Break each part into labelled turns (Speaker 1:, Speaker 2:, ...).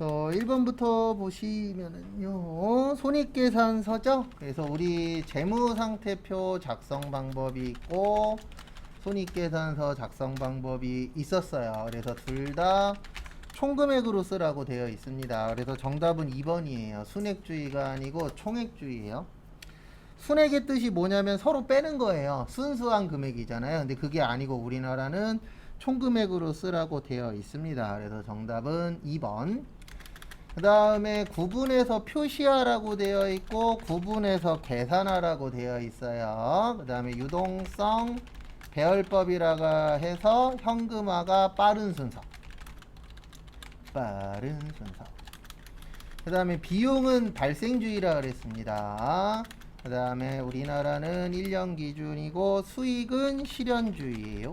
Speaker 1: 1번부터 보시면은요, 손익계산서죠? 그래서 우리 재무상태표 작성 방법이 있고, 손익계산서 작성 방법이 있었어요. 그래서 둘 다 총금액으로 쓰라고 되어 있습니다. 그래서 정답은 2번이에요. 순액주의가 아니고 총액주의예요. 순액의 뜻이 뭐냐면 서로 빼는 거예요. 순수한 금액이잖아요. 근데 그게 아니고 우리나라는 총금액으로 쓰라고 되어 있습니다. 그래서 정답은 2번. 그 다음에 구분해서 표시하라고 되어 있고 구분해서 계산하라고 되어 있어요. 그 다음에 유동성 배열법이라고 해서 현금화가 빠른 순서. 그 다음에 비용은 발생주의라 그랬습니다. 그 다음에 우리나라는 1년 기준이고 수익은 실현주의예요.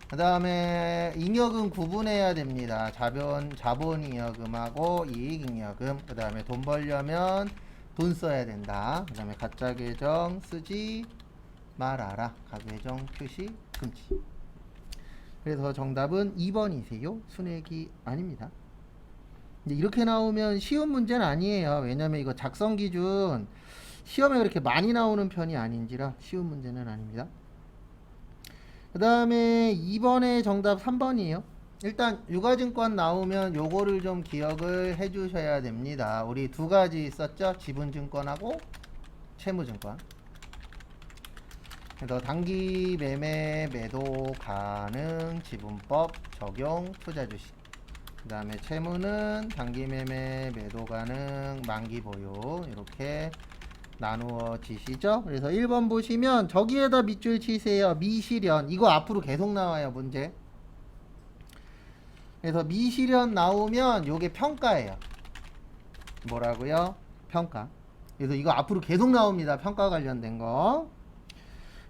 Speaker 1: 그 다음에 잉여금 구분해야 됩니다. 자본잉여금하고 이익잉여금. 그 다음에 돈 벌려면 돈 써야 된다. 그 다음에 가짜계정 쓰지 말아라. 가계정 표시 금지. 그래서 정답은 2번이세요. 순액이 아닙니다. 근데 이렇게 나오면 쉬운 문제는 아니에요. 왜냐면 이거 작성 기준 시험에 그렇게 많이 나오는 편이 아닌지라 쉬운 문제는 아닙니다. 그 다음에 2번의 정답 3번이에요. 일단 유가증권 나오면 요거를 좀 기억을 해 주셔야 됩니다. 우리 두 가지 있었죠? 지분증권하고 채무증권. 그래서 단기 매매 매도 가능 지분법 적용 투자주식. 그 다음에 채무는 단기 매매 매도 가능 만기 보유 이렇게 나누어지시죠. 그래서 1번 보시면 저기에다 밑줄 치세요. 미실현. 이거 앞으로 계속 나와요. 문제. 그래서 미실현 나오면 요게 평가예요. 뭐라고요? 평가. 그래서 이거 앞으로 계속 나옵니다. 평가 관련된 거.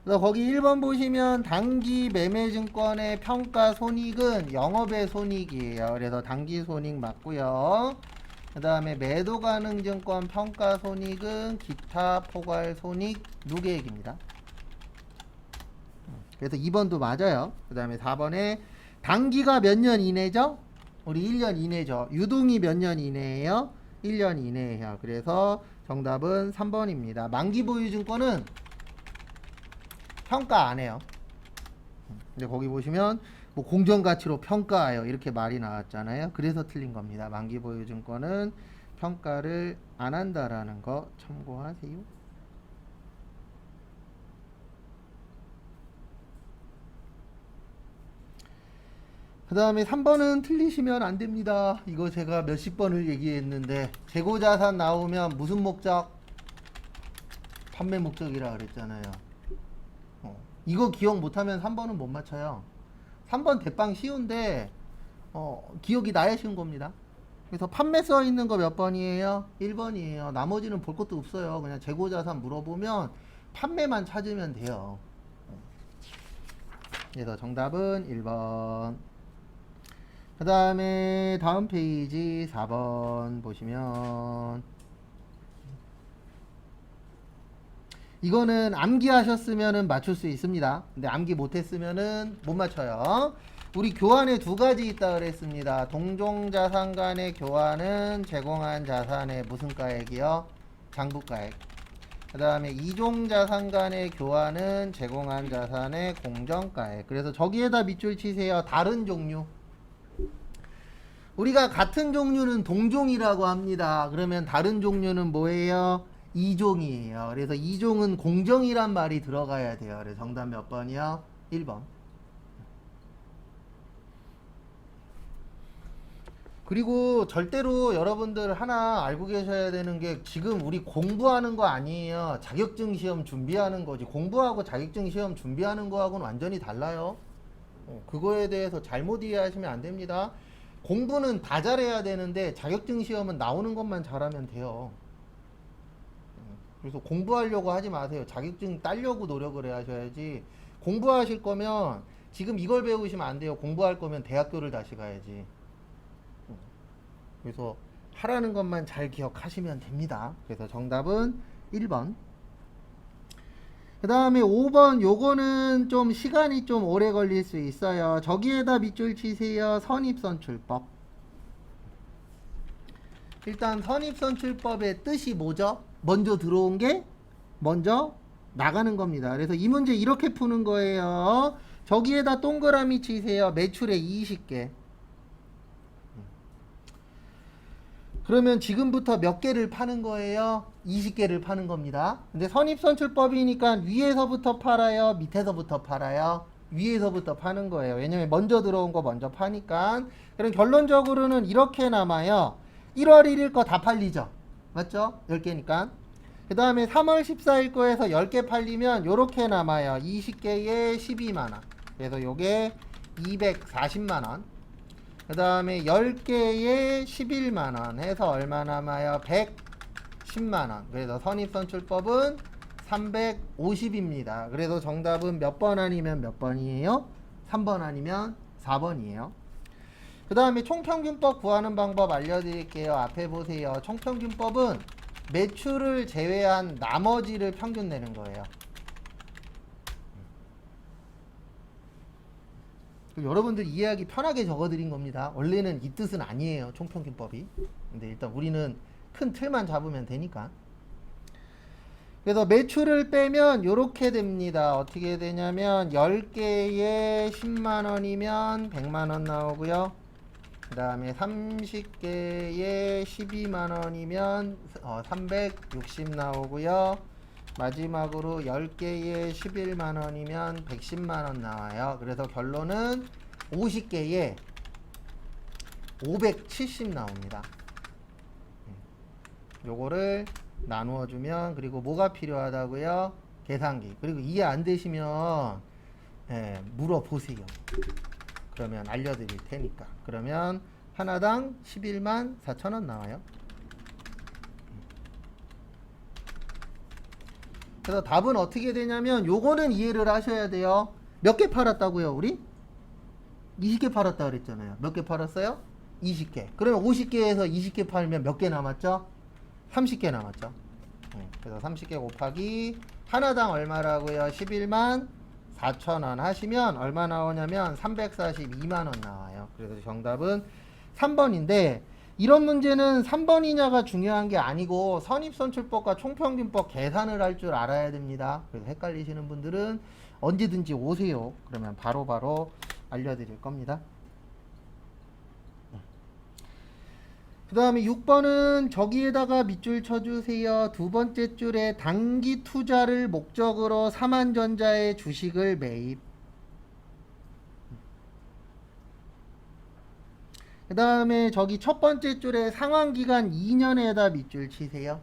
Speaker 1: 그래서 거기 1번 보시면 단기 매매증권의 평가 손익은 영업의 손익이에요. 그래서 단기 손익 맞고요. 그 다음에 매도 가능 증권 평가 손익은 기타 포괄 손익 누계액입니다. 그래서 2번도 맞아요. 그 다음에 4번에 단기가 몇 년 이내죠? 우리 1년 이내죠. 유동이 몇 년 이내예요? 1년 이내예요. 그래서 정답은 3번입니다. 만기 보유 증권은 평가 안 해요. 근데 거기 보시면 뭐 공정가치로 평가해요. 이렇게 말이 나왔잖아요. 그래서 틀린 겁니다. 만기 보유 증권은 평가를 안 한다라는 거 참고하세요. 그 다음에 3번은 틀리시면 안 됩니다. 이거 제가 몇십 번을 얘기했는데 재고자산 나오면 무슨 목적? 판매 목적이라 그랬잖아요. 이거 기억 못하면 3번은 못 맞춰요. 3번 대빵 쉬운데 기억이 나야 쉬운 겁니다. 그래서 판매 써 있는 거 몇 번이에요? 1번이에요. 나머지는 볼 것도 없어요. 그냥 재고자산 물어보면 판매만 찾으면 돼요. 그래서 정답은 1번. 그 다음에 다음 페이지 4번 보시면 이거는 암기하셨으면 맞출 수 있습니다. 근데 암기 못했으면 못 맞춰요. 우리 교환에 두 가지 있다 그랬습니다. 동종자산 간의 교환은 제공한 자산의 무슨 가액이요? 장부가액. 그 다음에 이종자산 간의 교환은 제공한 자산의 공정가액. 그래서 저기에다 밑줄 치세요. 다른 종류. 우리가 같은 종류는 동종이라고 합니다. 그러면 다른 종류는 뭐예요? 이종이에요. 그래서 이종은 공정이란 말이 들어가야 돼요. 그래서 정답 몇 번이요? 1번. 그리고 절대로 여러분들 하나 알고 계셔야 되는 게 지금 우리 공부하는 거 아니에요. 자격증 시험 준비하는 거지. 공부하고 자격증 시험 준비하는 거하고는 완전히 달라요. 그거에 대해서 잘못 이해하시면 안 됩니다. 공부는 다 잘해야 되는데 자격증 시험은 나오는 것만 잘하면 돼요. 그래서 공부하려고 하지 마세요. 자격증 따려고 노력을 하셔야지. 공부하실 거면 지금 이걸 배우시면 안 돼요. 공부할 거면 대학교를 다시 가야지. 그래서 하라는 것만 잘 기억하시면 됩니다. 그래서 정답은 1번. 그 다음에 5번 요거는 좀 시간이 좀 오래 걸릴 수 있어요. 저기에다 밑줄 치세요. 선입선출법. 일단 선입선출법의 뜻이 뭐죠? 먼저 들어온 게 먼저 나가는 겁니다. 그래서 이 문제 이렇게 푸는 거예요. 저기에다 동그라미 치세요. 매출의 20개. 그러면 지금부터 몇 개를 파는 거예요? 20개를 파는 겁니다. 근데 선입선출법이니까 위에서부터 팔아요? 밑에서부터 팔아요? 위에서부터 파는 거예요. 왜냐면 먼저 들어온 거 먼저 파니까. 그럼 결론적으로는 이렇게 남아요. 1월 1일 거 다 팔리죠? 맞죠? 10개니까. 그 다음에 3월 14일 거에서 10개 팔리면 요렇게 남아요. 20개에 12만원. 그래서 요게 240만원. 그 다음에 10개에 11만원 해서 얼마 남아요? 110만원. 그래서 선입선출법은 350입니다. 그래서 정답은 몇 번 아니면 몇 번이에요? 3번 아니면 4번이에요. 그 다음에 총평균법 구하는 방법 알려드릴게요. 앞에 보세요. 총평균법은 매출을 제외한 나머지를 평균 내는 거예요. 여러분들 이해하기 편하게 적어드린 겁니다. 원래는 이 뜻은 아니에요. 총평균법이. 근데 일단 우리는 큰 틀만 잡으면 되니까. 그래서 매출을 빼면 이렇게 됩니다. 어떻게 되냐면 10개에 10만원이면 100만원 나오고요. 그 다음에 30개에 12만원이면 360 나오고요. 마지막으로 10개에 11만원이면 110만원 나와요. 그래서 결론은 50개에 570 나옵니다. 요거를 나누어 주면, 그리고 뭐가 필요하다고요? 계산기. 그리고 이해 안 되시면 물어보세요. 그러면 알려드릴 테니까. 그러면 하나당 11만 4천원 나와요. 그래서 답은 어떻게 되냐면 요거는 이해를 하셔야 돼요. 몇 개 팔았다고요 우리? 20개 팔았다 그랬잖아요. 몇 개 팔았어요? 20개. 그러면 50개에서 20개 팔면 몇 개 남았죠? 30개 남았죠. 그래서 30개 곱하기 하나당 얼마라고요? 11만 4천원 하시면 얼마 나오냐면 342만원 나와요. 그래서 정답은 3번인데, 이런 문제는 3번이냐가 중요한 게 아니고 선입선출법과 총평균법 계산을 할 줄 알아야 됩니다. 그래서 헷갈리시는 분들은 언제든지 오세요. 그러면 바로바로 알려드릴 겁니다. 그 다음에 6번은 저기에다가 밑줄 쳐주세요. 두 번째 줄에 단기 투자를 목적으로 삼한전자의 주식을 매입. 그 다음에 저기 첫 번째 줄에 상환기간 2년에다 밑줄 치세요.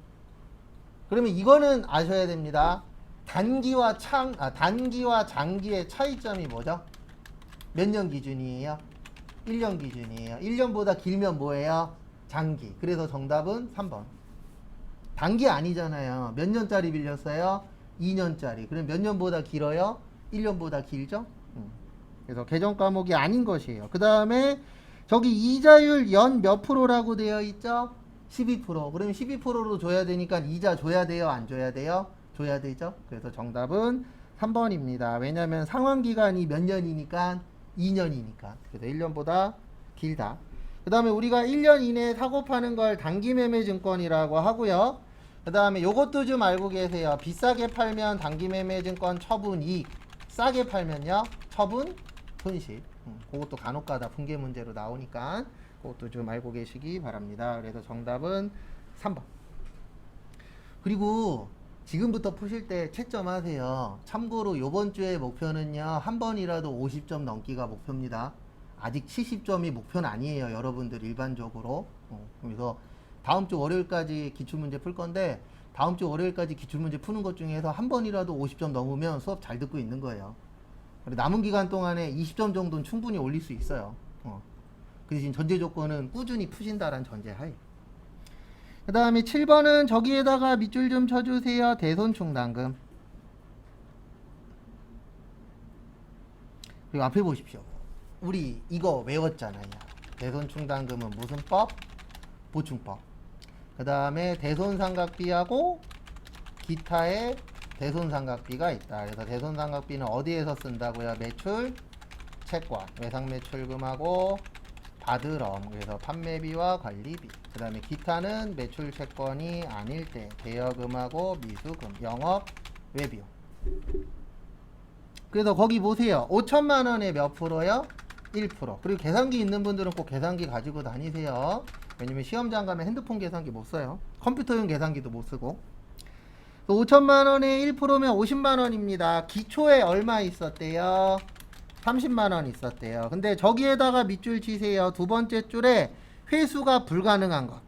Speaker 1: 그러면 이거는 아셔야 됩니다. 단기와 장기의 차이점이 뭐죠? 몇 년 기준이에요? 1년 기준이에요. 1년보다 길면 뭐예요? 장기. 그래서 정답은 3번. 단기 아니잖아요. 몇 년짜리 빌렸어요? 2년짜리. 그럼 몇 년보다 길어요? 1년보다 길죠? 그래서 개정 과목이 아닌 것이에요. 그 다음에 저기 이자율 연 몇 프로라고 되어 있죠? 12%. 그러면 12%로 줘야 되니까 이자 줘야 돼요? 안 줘야 돼요? 줘야 되죠? 그래서 정답은 3번입니다. 왜냐하면 상환기간이 몇 년이니까? 2년이니까. 그래서 1년보다 길다. 그 다음에 우리가 1년 이내에 사고 파는 걸 단기매매증권이라고 하고요. 그 다음에 요것도 좀 알고 계세요. 비싸게 팔면 단기매매증권 처분이익, 싸게 팔면요 처분 손실. 그것도 간혹가다 분계 문제로 나오니까 그것도 좀 알고 계시기 바랍니다. 그래서 정답은 3번. 그리고 지금부터 푸실 때 채점하세요. 참고로 요번 주의 목표는요, 한 번이라도 50점 넘기가 목표입니다. 아직 70점이 목표는 아니에요. 여러분들 일반적으로. 그래서 다음 주 월요일까지 기출문제 풀 건데, 다음 주 월요일까지 기출문제 푸는 것 중에서 한 번이라도 50점 넘으면 수업 잘 듣고 있는 거예요. 남은 기간 동안에 20점 정도는 충분히 올릴 수 있어요. 그 대신 전제 조건은 꾸준히 푸신다라는 전제하에. 그 다음에 7번은 저기에다가 밑줄 좀 쳐주세요. 대손충당금. 그리고 앞에 보십시오. 우리 이거 외웠잖아요. 대손충당금은 무슨 법? 보충법. 그 다음에 대손상각비하고 기타의 대손상각비가 있다. 그래서 대손상각비는 어디에서 쓴다고요? 매출 채권, 외상매출금하고 바드럼, 그래서 판매비와 관리비. 그 다음에 기타는 매출 채권이 아닐 때 대여금하고 미수금, 영업 외비용. 그래서 거기 보세요. 5천만 원에 몇 프로요? 1%. 그리고 계산기 있는 분들은 꼭 계산기 가지고 다니세요. 왜냐면 시험장 가면 핸드폰 계산기 못 써요. 컴퓨터용 계산기도 못 쓰고. 5천만 원에 1%면 50만 원입니다. 기초에 얼마 있었대요? 30만 원 있었대요. 근데 저기에다가 밑줄 치세요. 두 번째 줄에 회수가 불가능한 것.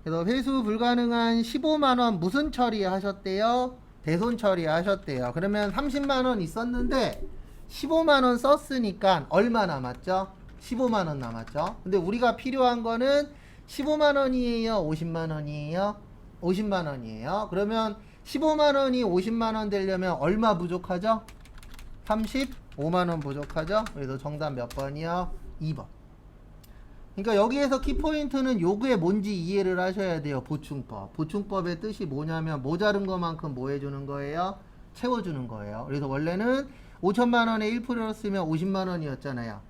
Speaker 1: 그래서 회수 불가능한 15만 원 무슨 처리하셨대요? 대손 처리하셨대요. 그러면 30만 원 있었는데 15만 원 썼으니까 얼마 남았죠? 15만 원 남았죠. 근데 우리가 필요한 거는 15만 원이에요? 50만 원이에요? 50만 원이에요. 그러면 15만 원이 50만 원 되려면 얼마 부족하죠? 35만 원 부족하죠? 그래서 정답 몇 번이요? 2번. 그러니까 여기에서 키포인트는 요게 뭔지 이해를 하셔야 돼요. 보충법. 보충법의 뜻이 뭐냐면 모자른 것만큼 뭐 해주는 거예요? 채워주는 거예요. 그래서 원래는 5천만 원에 1%였으면 50만 원이었잖아요.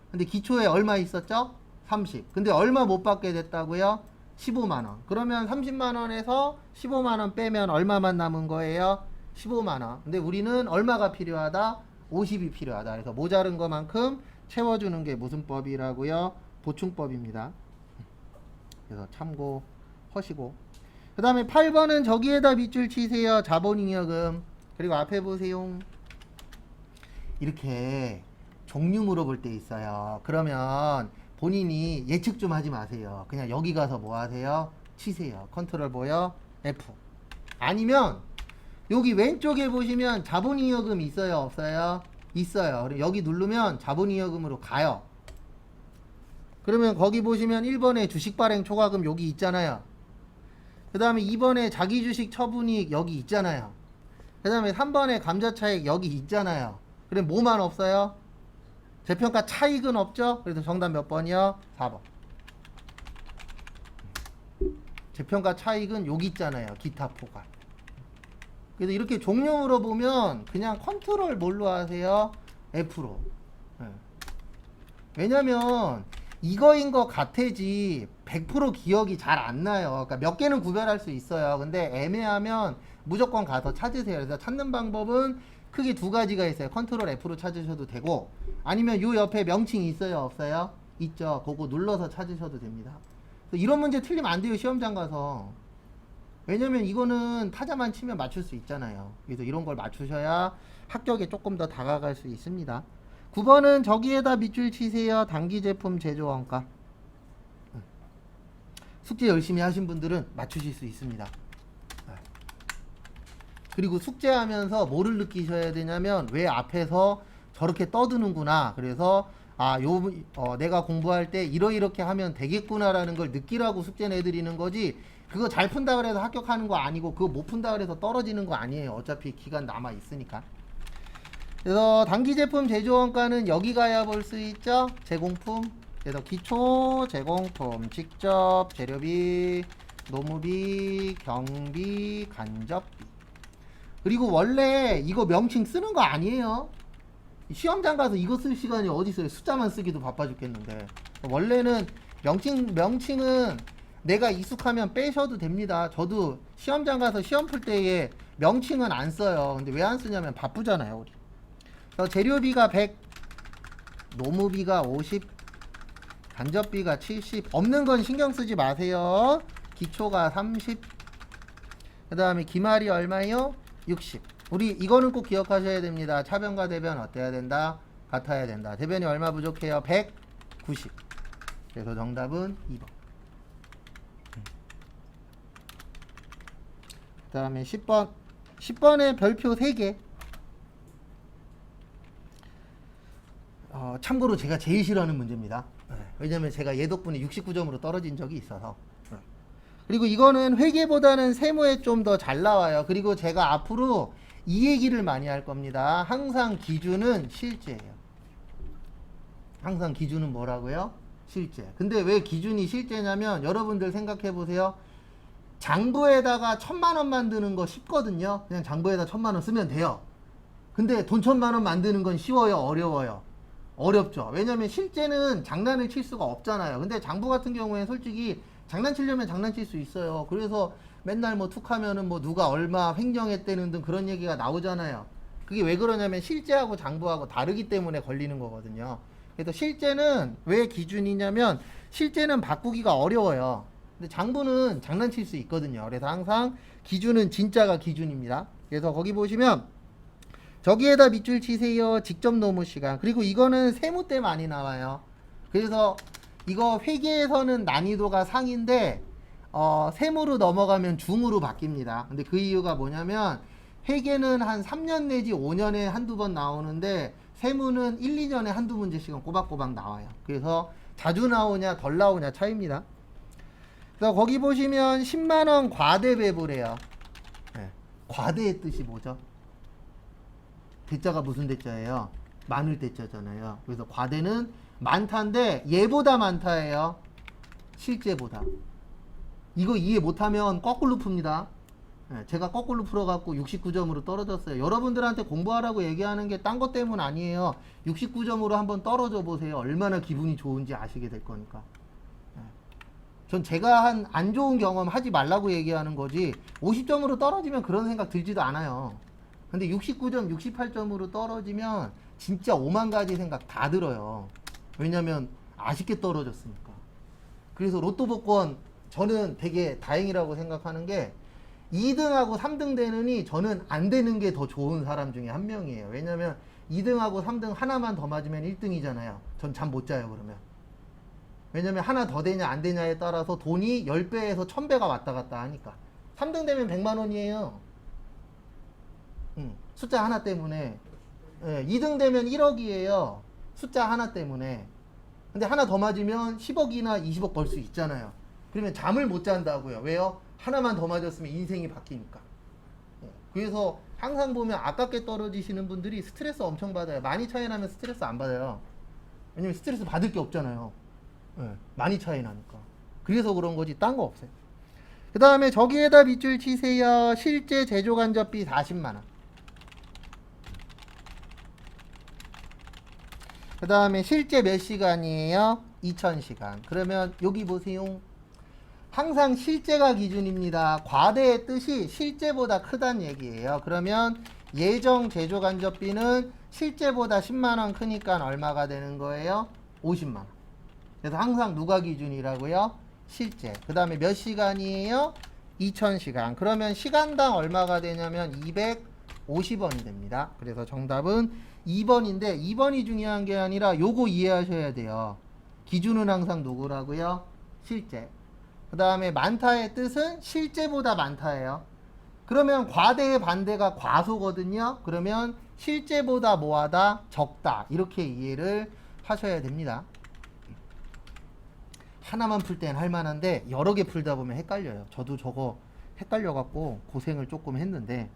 Speaker 1: 근데 기초에 얼마 있었죠? 30. 근데 얼마 못 받게 됐다고요? 15만 원. 그러면 30만 원에서 15만 원 빼면 얼마만 남은 거예요? 15만 원. 근데 우리는 얼마가 필요하다? 50이 필요하다. 그래서 모자른 것만큼 채워주는 게 무슨 법이라고요? 보충법입니다. 그래서 참고하시고. 그 다음에 8번은 저기에다 밑줄 치세요. 자본잉여금. 그리고 앞에 보세요. 이렇게 종류 물어볼 때 있어요. 그러면 본인이 예측 좀 하지 마세요. 그냥 여기 가서 뭐 하세요? 치세요. 컨트롤 뭐요? F. 아니면 여기 왼쪽에 보시면 자본잉여금 있어요? 없어요? 있어요. 여기 누르면 자본잉여금으로 가요. 그러면 거기 보시면 1번에 주식발행 초과금 여기 있잖아요. 그 다음에 2번에 자기주식 처분이익 여기 있잖아요. 그 다음에 3번에 감자차익 여기 있잖아요. 그럼 뭐만 없어요? 재평가 차익은 없죠? 그래서 정답 몇 번이요? 4번. 재평가 차익은 여기 있잖아요. 기타 포괄. 그래서 이렇게 종류 물어보면 그냥 컨트롤 뭘로 하세요? F로. 네. 왜냐면 이거인 것 같아지 100% 기억이 잘 안 나요. 그러니까 몇 개는 구별할 수 있어요. 근데 애매하면 무조건 가서 찾으세요. 그래서 찾는 방법은 크게 두 가지가 있어요. 컨트롤 F로 찾으셔도 되고, 아니면 요 옆에 명칭이 있어요? 없어요? 있죠. 그거 눌러서 찾으셔도 됩니다. 이런 문제 틀리면 안 돼요. 시험장 가서. 왜냐면 이거는 타자만 치면 맞출 수 있잖아요. 그래서 이런 걸 맞추셔야 합격에 조금 더 다가갈 수 있습니다. 9번은 저기에다 밑줄 치세요. 단기제품 제조원가. 숙제 열심히 하신 분들은 맞추실 수 있습니다. 그리고 숙제하면서 뭐를 느끼셔야 되냐면 왜 앞에서 저렇게 떠드는구나. 그래서 내가 공부할 때 이렇게 하면 되겠구나라는 걸 느끼라고 숙제 내드리는 거지. 그거 잘 푼다 그래서 합격하는 거 아니고 그거 못 푼다 그래서 떨어지는 거 아니에요. 어차피 기간 남아 있으니까. 그래서 단기제품 제조원가는 여기 가야 볼 수 있죠. 제공품. 그래서 기초 제공품, 직접 재료비, 노무비, 경비, 간접비. 그리고 원래 이거 명칭 쓰는 거 아니에요. 시험장 가서 이거 쓸 시간이 어디 있어요. 숫자만 쓰기도 바빠 죽겠는데. 원래는 명칭은 내가 익숙하면 빼셔도 됩니다. 저도 시험장 가서 시험 풀 때에 명칭은 안 써요. 근데 왜 안 쓰냐면 바쁘잖아요, 우리. 그래서 재료비가 100, 노무비가 50, 간접비가 70. 없는 건 신경 쓰지 마세요. 기초가 30. 그 다음에 기말이 얼마요? 60. 우리 이거는 꼭 기억하셔야 됩니다. 차변과 대변 어때야 된다? 같아야 된다. 대변이 얼마 부족해요? 190. 그래서 정답은 2번. 그 다음에 10번. 10번에 별표 3개. 참고로 제가 제일 싫어하는 문제입니다. 왜냐면 제가 얘 덕분에 69점으로 떨어진 적이 있어서. 그리고 이거는 회계보다는 세무에 좀 더 잘 나와요. 그리고 제가 앞으로 이 얘기를 많이 할 겁니다. 항상 기준은 실제예요. 항상 기준은 뭐라고요? 실제. 근데 왜 기준이 실제냐면 여러분들 생각해 보세요. 장부에다가 1000만 원 만드는 거 쉽거든요. 그냥 장부에다 1000만 원 쓰면 돼요. 근데 돈 1000만 원 만드는 건 쉬워요? 어려워요? 어렵죠. 왜냐면 실제는 장난을 칠 수가 없잖아요. 근데 장부 같은 경우에 솔직히 장난치려면 장난칠 수 있어요. 그래서 맨날 뭐 툭하면은 뭐 누가 얼마 횡령했다는 등 그런 얘기가 나오잖아요. 그게 왜 그러냐면 실제하고 장부하고 다르기 때문에 걸리는 거거든요. 그래서 실제는 왜 기준이냐면 실제는 바꾸기가 어려워요. 근데 장부는 장난칠 수 있거든요. 그래서 항상 기준은 진짜가 기준입니다. 그래서 거기 보시면 저기에다 밑줄 치세요. 직접 노무 시간. 그리고 이거는 세무 때 많이 나와요. 그래서 이거 회계에서는 난이도가 상인데 세무로 넘어가면 중으로 바뀝니다. 근데 그 이유가 뭐냐면 회계는 한 3년 내지 5년에 한두 번 나오는데 세무는 1, 2년에 한두 문제씩은 꼬박꼬박 나와요. 그래서 자주 나오냐 덜 나오냐 차이입니다. 그래서 거기 보시면 10만원 과대 배부래요. 네. 과대의 뜻이 뭐죠? 대자가 무슨 대자예요? 많을 대자잖아요. 그래서 과대는 많다인데 얘보다 많다예요. 실제보다. 이거 이해 못하면 거꾸로 풉니다. 제가 거꾸로 풀어갖고 69점으로 떨어졌어요. 여러분들한테 공부하라고 얘기하는 게 딴 것 때문 아니에요. 69점으로 한번 떨어져 보세요. 얼마나 기분이 좋은지 아시게 될 거니까. 전 제가 한 안 좋은 경험 하지 말라고 얘기하는 거지 50점으로 떨어지면 그런 생각 들지도 않아요. 근데 69점, 68점으로 떨어지면 진짜 오만 가지 생각 다 들어요. 왜냐면 아쉽게 떨어졌으니까. 그래서 로또 복권 저는 되게 다행이라고 생각하는 게 2등하고 3등 되느니 저는 안 되는 게 더 좋은 사람 중에 한 명이에요. 왜냐면 2등하고 3등 하나만 더 맞으면 1등이잖아요. 전 잠 못 자요, 그러면. 왜냐면 하나 더 되냐 안 되냐에 따라서 돈이 10배에서 1000배가 왔다 갔다 하니까. 3등 되면 100만 원이에요. 숫자 하나 때문에. 2등 되면 1억이에요. 숫자 하나 때문에. 근데 하나 더 맞으면 10억이나 20억 벌 수 있잖아요. 그러면 잠을 못 잔다고요. 왜요? 하나만 더 맞았으면 인생이 바뀌니까. 그래서 항상 보면 아깝게 떨어지시는 분들이 스트레스 엄청 받아요. 많이 차이 나면 스트레스 안 받아요. 왜냐면 스트레스 받을 게 없잖아요. 많이 차이 나니까. 그래서 그런 거지 딴 거 없어요. 그 다음에 저기에다 밑줄 치세요. 실제 제조 간접비 40만원. 그 다음에 실제 몇 시간이에요? 2000시간. 그러면 여기 보세요. 항상 실제가 기준입니다. 과대의 뜻이 실제보다 크다는 얘기예요. 그러면 예정 제조 간접비는 실제보다 10만원 크니까 얼마가 되는 거예요? 50만원. 그래서 항상 누가 기준이라고요? 실제. 그 다음에 몇 시간이에요? 2000시간. 그러면 시간당 얼마가 되냐면 250원이 됩니다. 그래서 정답은 2번인데 2번이 중요한 게 아니라 요거 이해하셔야 돼요. 기준은 항상 누구라고요? 실제. 그 다음에 많다의 뜻은 실제보다 많다예요. 그러면 과대의 반대가 과소거든요. 그러면 실제보다 뭐하다? 적다. 이렇게 이해를 하셔야 됩니다. 하나만 풀 땐 할만한데 여러 개 풀다 보면 헷갈려요. 저도 저거 헷갈려갖고 고생을 조금 했는데.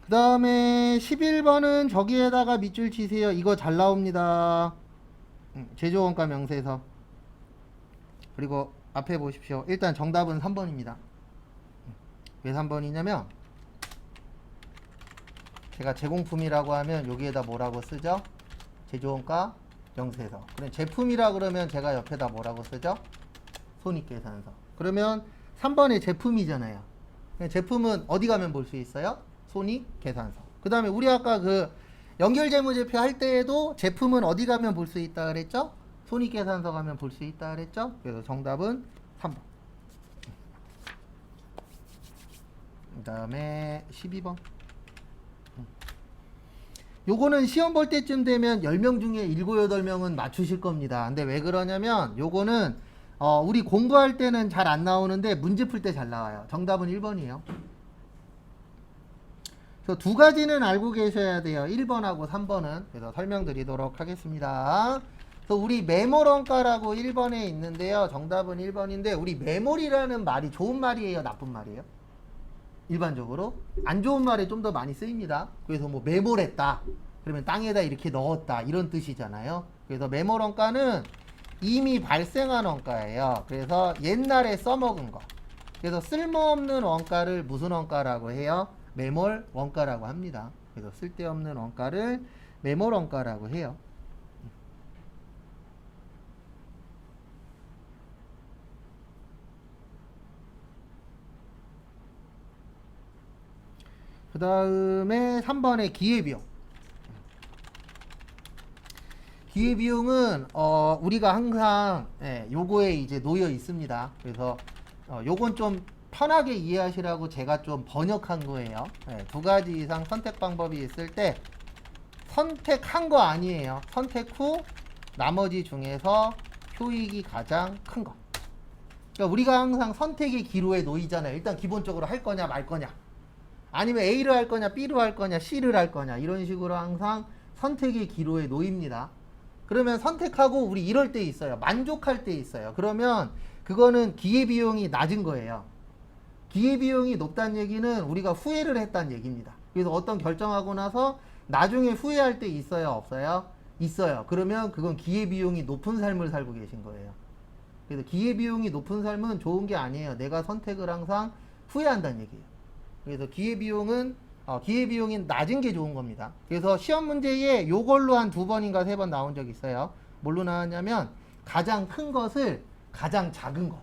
Speaker 1: 그 다음에 11번은 저기에다가 밑줄 치세요. 이거 잘 나옵니다. 제조원가 명세서. 그리고 앞에 보십시오. 일단 정답은 3번입니다. 왜 3번이냐면 제가 제공품이라고 하면 여기에다 뭐라고 쓰죠? 제조원가 명세서. 그럼 제품이라 그러면 제가 옆에다 뭐라고 쓰죠? 손익계산서. 그러면 3번의 제품이잖아요. 제품은 어디 가면 볼 수 있어요? 손익계산서. 그 다음에 우리 아까 그 연결재무제표 할 때에도 제품은 어디 가면 볼 수 있다 그랬죠? 손익계산서 가면 볼 수 있다 그랬죠? 그래서 정답은 3번. 그 다음에 12번. 요거는 시험 볼 때쯤 되면 10명 중에 7, 8명은 맞추실 겁니다. 근데 왜 그러냐면 요거는 우리 공부할 때는 잘 안 나오는데 문제 풀 때 잘 나와요. 정답은 1번이에요. 그래서 두 가지는 알고 계셔야 돼요. 1번하고 3번은. 그래서 설명드리도록 하겠습니다. 그래서 우리 메모런가라고 1번에 있는데요. 정답은 1번인데 우리 메모리라는 말이 좋은 말이에요? 나쁜 말이에요? 일반적으로 안 좋은 말에 좀 더 많이 쓰입니다. 그래서 뭐 메모했다 그러면 땅에다 이렇게 넣었다 이런 뜻이잖아요. 그래서 메모런가는 이미 발생한 원가예요. 그래서 옛날에 써먹은 거. 그래서 쓸모없는 원가를 무슨 원가라고 해요? 매몰 원가라고 합니다. 그래서 쓸데없는 원가를 매몰원가라고 해요. 그 다음에 3번에 기회비용. 기회비용은 우리가 항상 요거에 이제 놓여 있습니다. 그래서 요건 좀 편하게 이해하시라고 제가 좀 번역한 거예요. 두 가지 이상 선택 방법이 있을 때 선택한 거 아니에요. 선택 후 나머지 중에서 효익이 가장 큰 거. 그러니까 우리가 항상 선택의 기로에 놓이잖아요. 일단 기본적으로 할 거냐 말 거냐, 아니면 A를 할 거냐 B를 할 거냐 C를 할 거냐, 이런 식으로 항상 선택의 기로에 놓입니다. 그러면 선택하고 우리 이럴 때 있어요. 만족할 때 있어요. 그러면 그거는 기회비용이 낮은 거예요. 기회비용이 높다는 얘기는 우리가 후회를 했다는 얘기입니다. 그래서 어떤 결정하고 나서 나중에 후회할 때 있어요 없어요? 있어요. 그러면 그건 기회비용이 높은 삶을 살고 계신 거예요. 그래서 기회비용이 높은 삶은 좋은 게 아니에요. 내가 선택을 항상 후회한다는 얘기예요. 그래서 기회비용이 낮은 게 좋은 겁니다. 그래서 시험 문제에 요걸로 한 2번인가 3번 나온 적 있어요. 뭘로 나왔냐면 가장 큰 것을 가장 작은 것,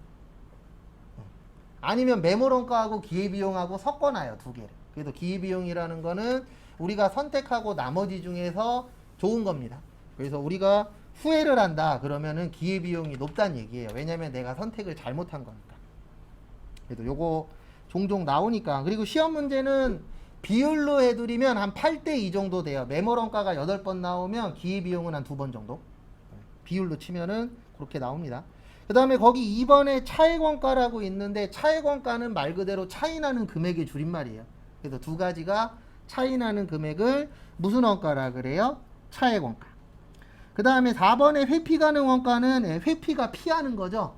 Speaker 1: 아니면 매몰원가하고 기회비용하고 섞어놔요, 두 개를. 그래서 기회비용이라는 거는 우리가 선택하고 나머지 중에서 좋은 겁니다. 그래서 우리가 후회를 한다 그러면은 기회비용이 높다는 얘기예요. 왜냐면 내가 선택을 잘못한 거니까. 그래도 요거 종종 나오니까. 그리고 시험 문제는 비율로 해드리면 한 8대2 정도 돼요. 매몰원가가 8번 나오면 기회비용은 한 2번 정도. 비율로 치면은 그렇게 나옵니다. 그 다음에 거기 2번에 차액원가라고 있는데, 차액원가는 말 그대로 차이나는 금액의 줄임말이에요. 그래서 두 가지가 차이나는 금액을 무슨 원가라 그래요? 차액원가. 그 다음에 4번에 회피 가능 원가는 회피가 피하는 거죠.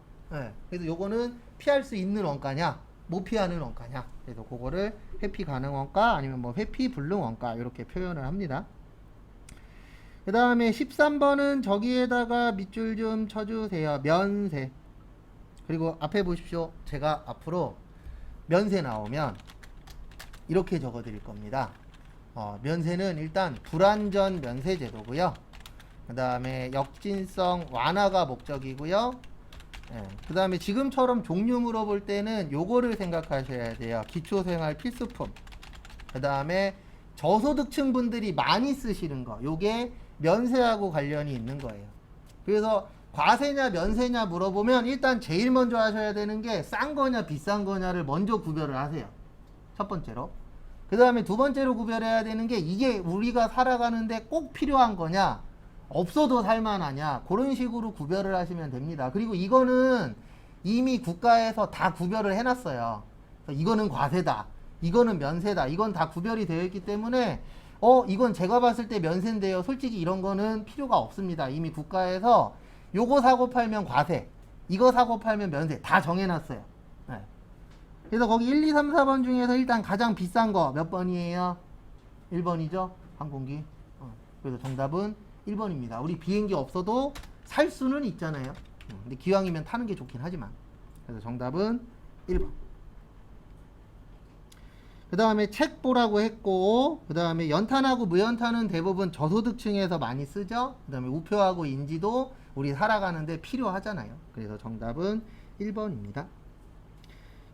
Speaker 1: 그래서 요거는 피할 수 있는 원가냐 못 피하는 원가냐, 그래서 그거를 회피 가능 원가 아니면 뭐 회피 불능 원가 이렇게 표현을 합니다. 그 다음에 13번은 저기에다가 밑줄 좀 쳐주세요. 면세. 그리고 앞에 보십시오. 제가 앞으로 면세 나오면 이렇게 적어 드릴 겁니다. 면세는 일단 불완전 면세 제도고요. 그 다음에 역진성 완화가 목적이고요. 그 다음에 지금처럼 종류 물어볼 때는 요거를 생각하셔야 돼요. 기초생활 필수품. 그 다음에 저소득층 분들이 많이 쓰시는 거, 요게 면세하고 관련이 있는 거예요. 그래서 과세냐 면세냐 물어보면 일단 제일 먼저 하셔야 되는 게 싼 거냐 비싼 거냐를 먼저 구별을 하세요. 첫 번째로. 그 다음에 두 번째로 구별해야 되는 게 이게 우리가 살아가는데 꼭 필요한 거냐 없어도 살만하냐, 그런 식으로 구별을 하시면 됩니다. 그리고 이거는 이미 국가에서 다 구별을 해놨어요. 이거는 과세다, 이거는 면세다, 이건 다 구별이 되어 있기 때문에 이건 제가 봤을 때 면세인데요, 솔직히 이런 거는 필요가 없습니다. 이미 국가에서 요거 사고 팔면 과세, 이거 사고 팔면 면세 다 정해놨어요. 그래서 거기 1, 2, 3, 4번 중에서 일단 가장 비싼 거 몇 번이에요? 1번이죠? 항공기. 그래서 정답은 1번입니다. 우리 비행기 없어도 살 수는 있잖아요. 근데 기왕이면 타는 게 좋긴 하지만. 그래서 정답은 1번. 그 다음에 책 보라고 했고, 그 다음에 연탄하고 무연탄은 대부분 저소득층에서 많이 쓰죠. 그 다음에 우표하고 인지도 우리 살아가는데 필요하잖아요. 그래서 정답은 1번입니다.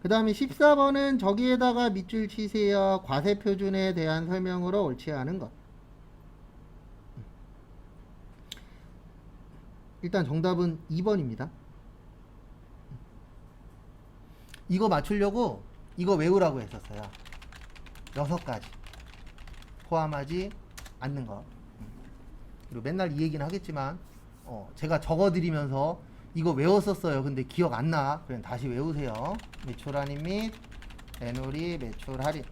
Speaker 1: 그 다음에 14번은 저기에다가 밑줄 치세요. 과세표준에 대한 설명으로 옳지 않은 것. 일단 정답은 2번입니다. 이거 맞추려고 이거 외우라고 했었어요. 6가지 포함하지 않는 것. 그리고 맨날 이 얘기는 하겠지만 제가 적어드리면서 이거 외웠었어요. 근데 기억 안 나. 그냥 다시 외우세요. 매출 할인 및 애놀이 매출 할인.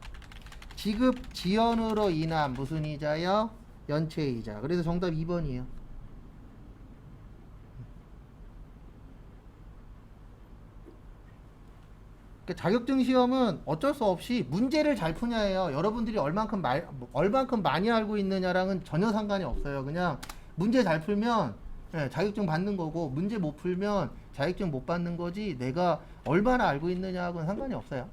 Speaker 1: 지급 지연으로 인한 무슨 이자요? 연체 이자. 그래서 정답 2번이에요. 그러니까 자격증 시험은 어쩔 수 없이 문제를 잘 푸냐예요. 여러분들이 얼만큼 많이 알고 있느냐랑은 전혀 상관이 없어요. 그냥 문제 잘 풀면 자격증 받는 거고, 문제 못 풀면 자격증 못 받는 거지, 내가 얼마나 알고 있느냐하고는 상관이 없어요.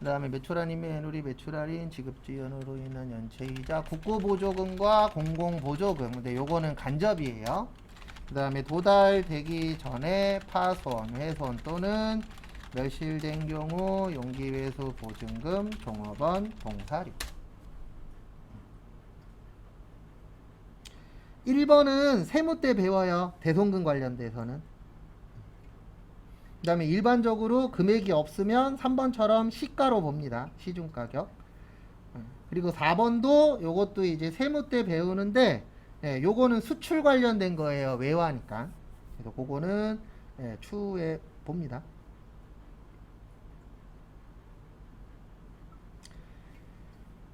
Speaker 1: 그 다음에 매출할인 매누리 매출할인 지급지연으로 인한 연체이자 국고보조금과 공공보조금. 근데 요거는 간접이에요. 그 다음에 도달되기 전에 파손, 훼손 또는 멸실된 경우 용기회수 보증금, 종업원, 봉사료. 1번은 세무 때 배워요. 대손금 관련돼서는. 그 다음에 일반적으로 금액이 없으면 3번처럼 시가로 봅니다. 시중가격. 그리고 4번도 요것도 이제 세무 때 배우는데 요거는 수출 관련된 거예요. 외화니까. 그래서 그거는 추후에 봅니다.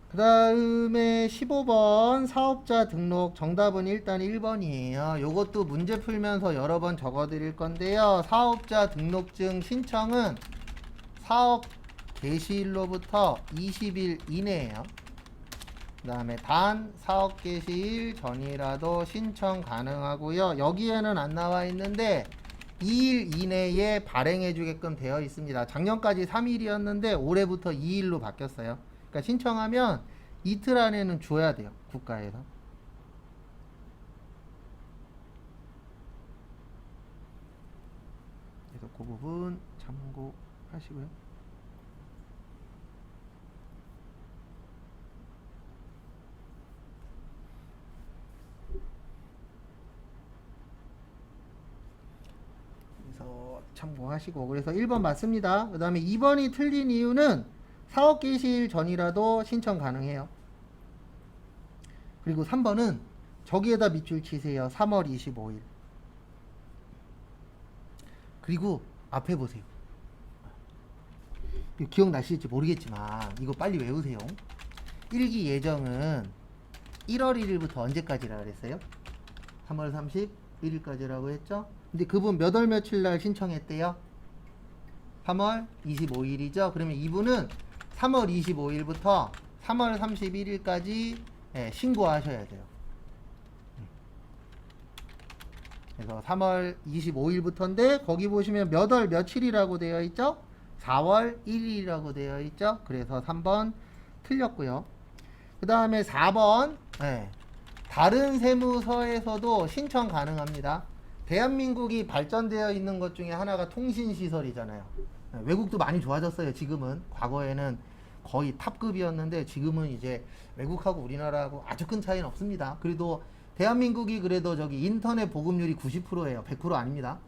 Speaker 1: 그 다음에 15번 사업자 등록 정답은 일단 1번이에요. 요것도 문제 풀면서 여러 번 적어 드릴 건데요. 사업자 등록증 신청은 사업 개시일로부터 20일 이내에요. 그 다음에 단 사업 개시일 전이라도 신청 가능하고요. 여기에는 안 나와 있는데 2일 이내에 발행해 주게끔 되어 있습니다. 작년까지 3일이었는데 올해부터 2일로 바뀌었어요. 그러니까 신청하면 이틀 안에는 줘야 돼요. 국가에서. 그래서 그 부분 참고하시고요. 그래서 참고하시고. 그래서 1번 맞습니다. 그 다음에 2번이 틀린 이유는 사업 개시일 전이라도 신청 가능해요. 그리고 3번은 저기에다 밑줄 치세요. 3월 25일. 그리고 앞에 보세요. 이거 기억나실지 모르겠지만 이거 빨리 외우세요. 일기 예정은 1월 1일부터 언제까지라 그랬어요? 3월 31일까지라고 했죠? 근데 그분 몇 월 며칠 날 신청했대요? 3월 25일이죠? 그러면 이분은 3월 25일부터 3월 31일까지 신고하셔야 돼요. 그래서 3월 25일부터인데 거기 보시면 몇 월 며칠이라고 되어 있죠? 4월 1일이라고 되어 있죠? 그래서 3번 틀렸고요. 그 다음에 4번 다른 세무서에서도 신청 가능합니다. 대한민국이 발전되어 있는 것 중에 하나가 통신시설이잖아요. 외국도 많이 좋아졌어요. 지금은. 과거에는 거의 탑급이었는데 지금은 이제 외국하고 우리나라하고 아주 큰 차이는 없습니다. 그래도 대한민국이 그래도 저기 인터넷 보급률이 90%예요. 100% 아닙니다.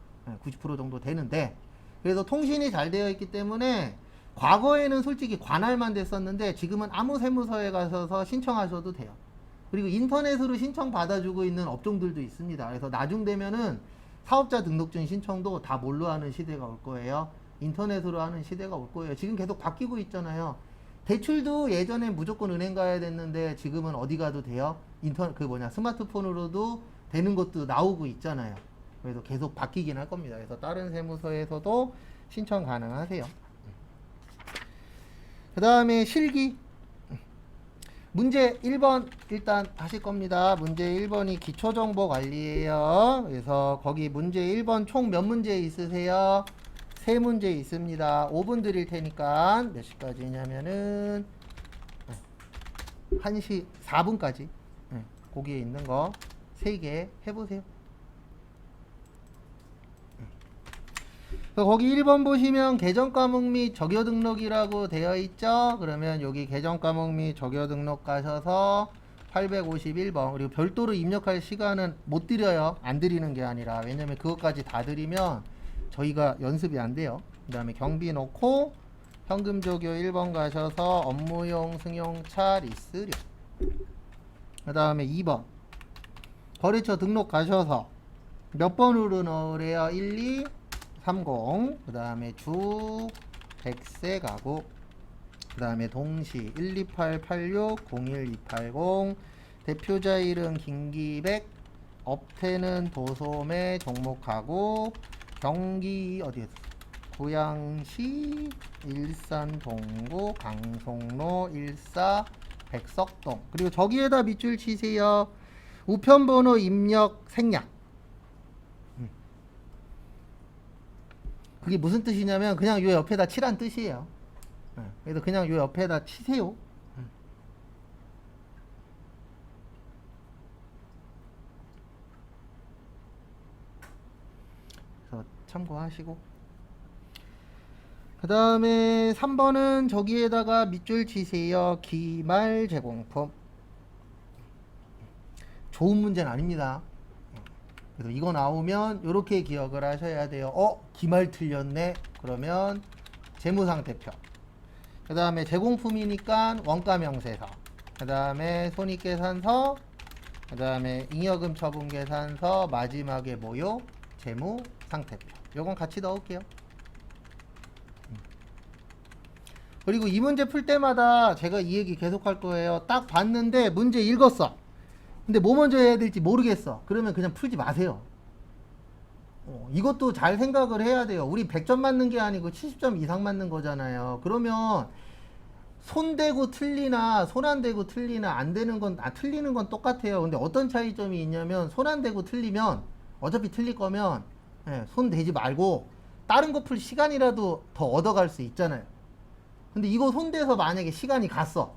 Speaker 1: 90% 정도 되는데 그래서 통신이 잘 되어 있기 때문에 과거에는 솔직히 관할만 됐었는데 지금은 아무 세무서에 가셔서 신청하셔도 돼요. 그리고 인터넷으로 신청 받아주고 있는 업종들도 있습니다. 그래서 나중 되면은 사업자 등록증 신청도 다 뭘로 하는 시대가 올 거예요. 인터넷으로 하는 시대가 올 거예요. 지금 계속 바뀌고 있잖아요. 대출도 예전엔 무조건 은행 가야 됐는데 지금은 어디 가도 돼요. 스마트폰으로도 되는 것도 나오고 있잖아요. 그래서 계속 바뀌긴 할 겁니다. 그래서 다른 세무서에서도 신청 가능하세요. 그 다음에 실기. 문제 1번 일단 하실 겁니다. 문제 1번이 기초정보관리예요. 그래서 거기 문제 1번 총 몇 문제 있으세요? 3문제 있습니다. 5분 드릴 테니까 몇 시까지냐면은 1시 4분까지 거기에 있는 거 3개 해보세요. 거기 1번 보시면 계정과목 및 적요 등록이라고 되어 있죠. 그러면 여기 계정과목 및 적요 등록 가셔서 851번 그리고 별도로 입력할 시간은 못 드려요. 안 드리는 게 아니라 왜냐면 그것까지 다 드리면 저희가 연습이 안 돼요. 그 다음에 경비 넣고 현금 적요 1번 가셔서 업무용 승용차 리스료. 그 다음에 2번 거래처 등록 가셔서 몇 번으로 넣으래요? 1, 2, 30. 그 다음에 주 100세 가구. 그 다음에 동시 12886 01280 대표자 이름 김기백 업태는 도소매 종목하고 경기 어디에서 고양시 일산 동구 강송로 14 백석동. 그리고 저기에다 밑줄 치세요. 우편번호 입력 생략. 그게 무슨 뜻이냐면 그냥 요 옆에다 칠한 뜻이에요. 그래서 그냥 요 옆에다 치세요. 그래서 참고하시고. 그 다음에 3번은 저기에다가 밑줄 치세요. 기말 제공품. 좋은 문제는 아닙니다. 그래서 이거 나오면 이렇게 기억을 하셔야 돼요. 기말 틀렸네. 그러면 재무상태표. 그 다음에 제공품이니까 원가명세서. 그 다음에 손익계산서. 그 다음에 잉여금 처분계산서. 마지막에 뭐요? 재무상태표. 요건 같이 넣을게요. 그리고 이 문제 풀 때마다 제가 이 얘기 계속 할 거예요. 딱 봤는데 문제 읽었어. 근데 뭐 먼저 해야 될지 모르겠어. 그러면 그냥 풀지 마세요. 이것도 잘 생각을 해야 돼요. 우리 100점 맞는 게 아니고 70점 이상 맞는 거잖아요. 그러면 손 대고 틀리나 손 안 대고 틀리나 안 되는 건 틀리는 건 똑같아요. 근데 어떤 차이점이 있냐면 손 안 대고 틀리면 어차피 틀릴 거면 손 대지 말고 다른 거 풀 시간이라도 더 얻어갈 수 있잖아요. 근데 이거 손 대서 만약에 시간이 갔어.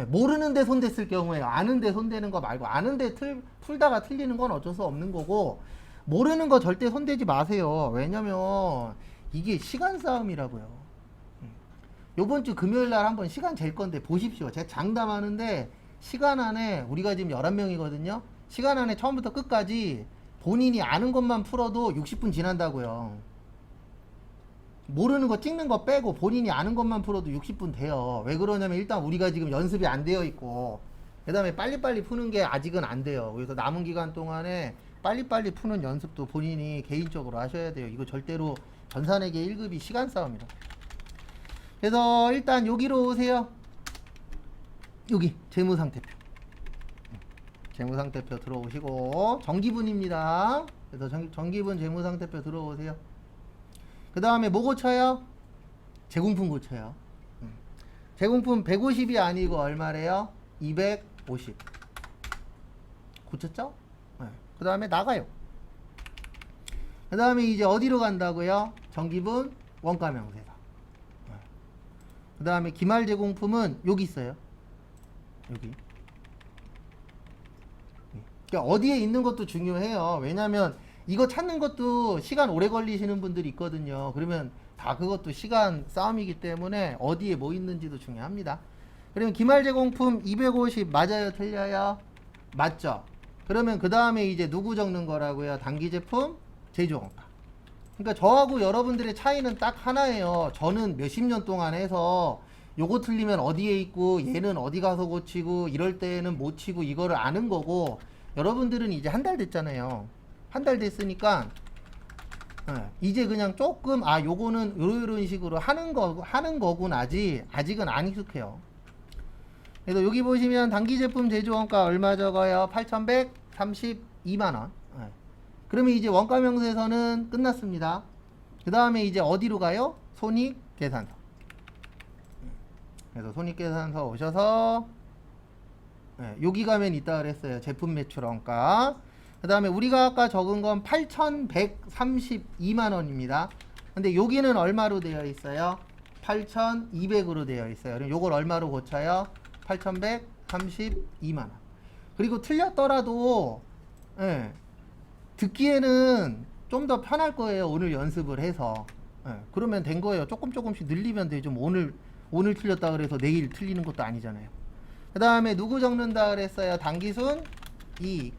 Speaker 1: 모르는데 손 댔을 경우에 아는데 손 대는 거 말고 아는데 풀다가 틀리는 건 어쩔 수 없는 거고 모르는 거 절대 손 대지 마세요. 왜냐면 이게 시간 싸움이라고요. 요번 주 금요일 날 한번 시간 잴 건데 보십시오. 제가 장담하는데 시간 안에 우리가 지금 11명이거든요. 시간 안에 처음부터 끝까지 본인이 아는 것만 풀어도 60분 지난다고요. 모르는 거 찍는 거 빼고 본인이 아는 것만 풀어도 60분 돼요. 왜 그러냐면 일단 우리가 지금 연습이 안 되어 있고 그 다음에 빨리빨리 푸는 게 아직은 안 돼요. 그래서 남은 기간 동안에 빨리빨리 푸는 연습도 본인이 개인적으로 하셔야 돼요. 이거 절대로 전산회계 1급이 시간 싸움이다. 그래서 일단 여기로 오세요. 여기 재무상태표. 재무상태표 들어오시고 정기분입니다. 그래서 정기분 재무상태표 들어오세요. 그 다음에 뭐 고쳐요? 제공품 고쳐요. 제공품 150이 아니고 얼마래요? 250. 고쳤죠? 네. 그 다음에 나가요. 그 다음에 이제 어디로 간다고요? 정기분 원가명세서. 네. 그 다음에 기말 제공품은 여기 있어요. 여기. 그러니까 어디에 있는 것도 중요해요. 왜냐면 이거 찾는 것도 시간 오래 걸리시는 분들이 있거든요. 그러면 다 그것도 시간 싸움이기 때문에 어디에 뭐 있는지도 중요합니다. 그러면 기말 제공품 250 맞아요? 틀려요? 맞죠? 그러면 그 다음에 이제 누구 적는 거라고요? 단기 제품 제조원가. 그러니까 저하고 여러분들의 차이는 딱 하나예요. 저는 몇십 년 동안 해서 요거 틀리면 어디에 있고 얘는 어디 가서 고치고 이럴 때는 못 치고 이거를 아는 거고 여러분들은 이제 한 달 됐잖아요. 한 달 됐으니까 이제 그냥 조금 요거는 요런 식으로 하는 거구나. 아직은 안 익숙해요. 그래서 여기 보시면 단기 제품 제조 원가 얼마 적어요? 8,132만원. 그러면 이제 원가 명세서는 끝났습니다. 그 다음에 이제 어디로 가요? 손익 계산서. 그래서 손익 계산서 오셔서 여기 가면 있다 그랬어요. 제품 매출 원가. 그 다음에 우리가 아까 적은 건 8,132만원입니다. 근데 여기는 얼마로 되어 있어요? 8,200으로 되어 있어요. 그럼 요걸 얼마로 고쳐요? 8,132만원. 그리고 틀렸더라도 듣기에는 좀 더 편할 거예요. 오늘 연습을 해서. 그러면 된 거예요. 조금씩 늘리면 되죠. 오늘 틀렸다 그래서 내일 틀리는 것도 아니잖아요. 그 다음에 누구 적는다 그랬어요? 단기순 이익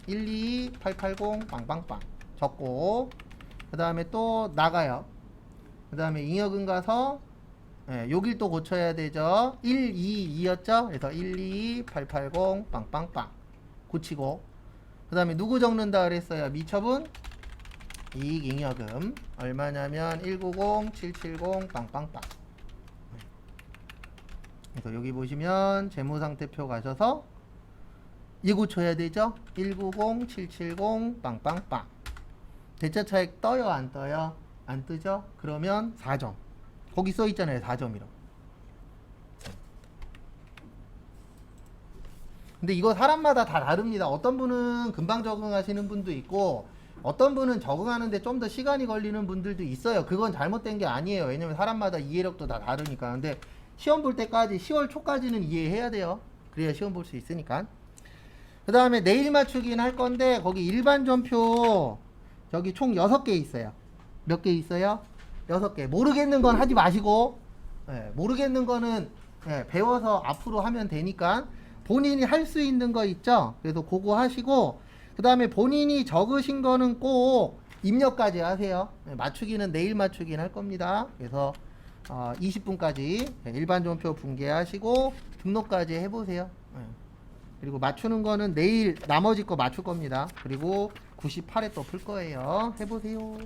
Speaker 1: 12880 빵빵빵 적고 그 다음에 또 나가요. 그 다음에 잉여금 가서 여길 또 고쳐야 되죠. 122였죠. 그래서 12880 빵빵빵 고치고 그 다음에 누구 적는다 그랬어요? 미처분 이익 잉여금 얼마냐면 190770 빵빵빵. 그래서 여기 보시면 재무상태표 가셔서 이 고쳐야 되죠. 190770 빵빵빵. 대차 차익 떠요 안 떠요? 안 뜨죠? 그러면 4점. 거기 써 있잖아요. 4점이라고. 근데 이거 사람마다 다 다릅니다. 어떤 분은 금방 적응하시는 분도 있고 어떤 분은 적응하는데 좀 더 시간이 걸리는 분들도 있어요. 그건 잘못된 게 아니에요. 왜냐면 사람마다 이해력도 다 다르니까. 근데 시험 볼 때까지 10월 초까지는 이해해야 돼요. 그래야 시험 볼 수 있으니까. 그 다음에 내일 맞추긴 할 건데 거기 일반 전표 저기 총 6개 있어요. 몇 개 있어요? 6개. 모르겠는 건 하지 마시고, 모르겠는 거는 배워서 앞으로 하면 되니까 본인이 할 수 있는 거 있죠? 그래서 그거 하시고, 그 다음에 본인이 적으신 거는 꼭 입력까지 하세요. 맞추기는 내일 맞추긴 할 겁니다. 그래서 20분까지 일반 전표 붕괴하시고 등록까지 해보세요. 그리고 맞추는 거는 내일 나머지 거 맞출 겁니다. 그리고 98회 또 풀 거예요. 해보세요.